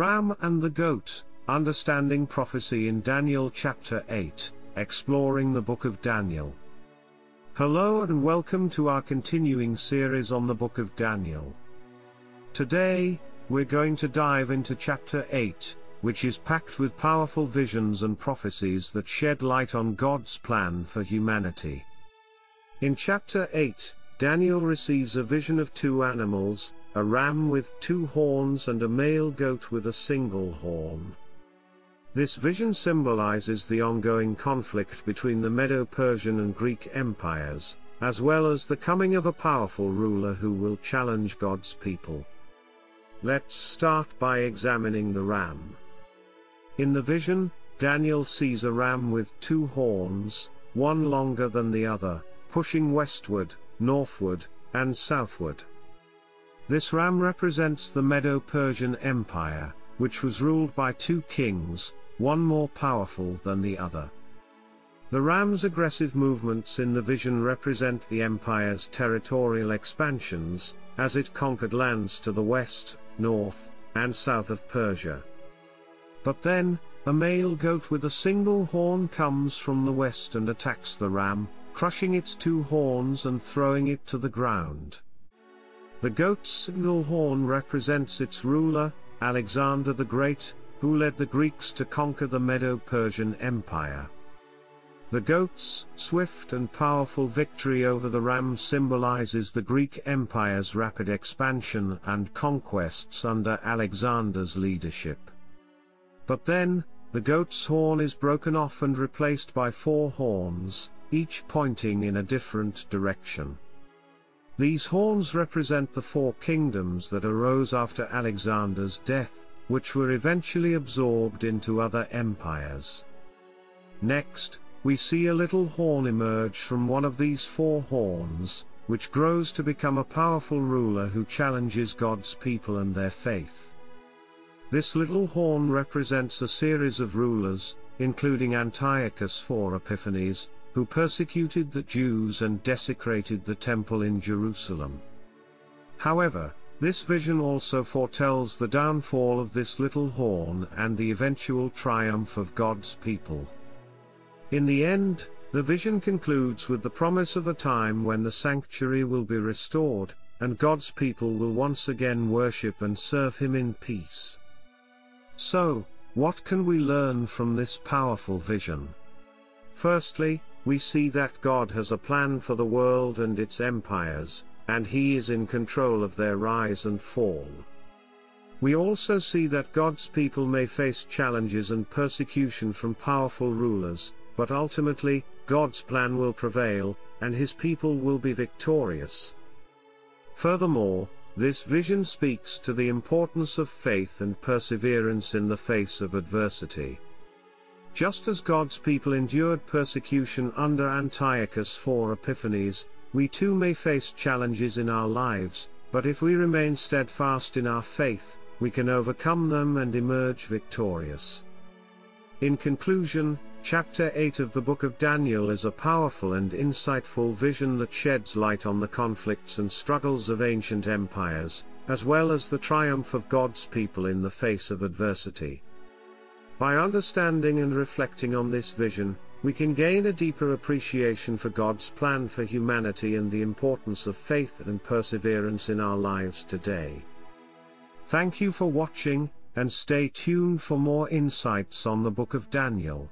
Ram and the Goat, Understanding Prophecy in Daniel chapter 8, Exploring the Book of Daniel. Hello and welcome to our continuing series on the Book of Daniel. Today, we're going to dive into chapter 8, which is packed with powerful visions and prophecies that shed light on God's plan for humanity. In chapter 8, Daniel receives a vision of two animals, a ram with two horns and a male goat with a single horn. This vision symbolizes the ongoing conflict between the Medo-Persian and Greek empires, as well as the coming of a powerful ruler who will challenge God's people. Let's start by examining the ram. In the vision, Daniel sees a ram with two horns, one longer than the other, pushing westward, northward, and southward. This ram represents the Medo-Persian Empire, which was ruled by two kings, one more powerful than the other. The ram's aggressive movements in the vision represent the empire's territorial expansions, as it conquered lands to the west, north, and south of Persia. But then, a male goat with a single horn comes from the west and attacks the ram, crushing its two horns and throwing it to the ground. The goat's single horn represents its ruler, Alexander the Great, who led the Greeks to conquer the Medo-Persian Empire. The goat's swift and powerful victory over the ram symbolizes the Greek Empire's rapid expansion and conquests under Alexander's leadership. But then, the goat's horn is broken off and replaced by four horns, each pointing in a different direction. These horns represent the four kingdoms that arose after Alexander's death, which were eventually absorbed into other empires. Next, we see a little horn emerge from one of these four horns, which grows to become a powerful ruler who challenges God's people and their faith. This little horn represents a series of rulers, including Antiochus IV Epiphanes, who persecuted the Jews and desecrated the temple in Jerusalem. However, this vision also foretells the downfall of this little horn and the eventual triumph of God's people. In the end, the vision concludes with the promise of a time when the sanctuary will be restored, and God's people will once again worship and serve Him in peace. So, what can we learn from this powerful vision? Firstly, we see that God has a plan for the world and its empires, and He is in control of their rise and fall. We also see that God's people may face challenges and persecution from powerful rulers, but ultimately, God's plan will prevail, and His people will be victorious. Furthermore, this vision speaks to the importance of faith and perseverance in the face of adversity. Just as God's people endured persecution under Antiochus IV Epiphanes, we too may face challenges in our lives, but if we remain steadfast in our faith, we can overcome them and emerge victorious. In conclusion, chapter 8 of the book of Daniel is a powerful and insightful vision that sheds light on the conflicts and struggles of ancient empires, as well as the triumph of God's people in the face of adversity. By understanding and reflecting on this vision, we can gain a deeper appreciation for God's plan for humanity and the importance of faith and perseverance in our lives today. Thank you for watching, and stay tuned for more insights on the book of Daniel.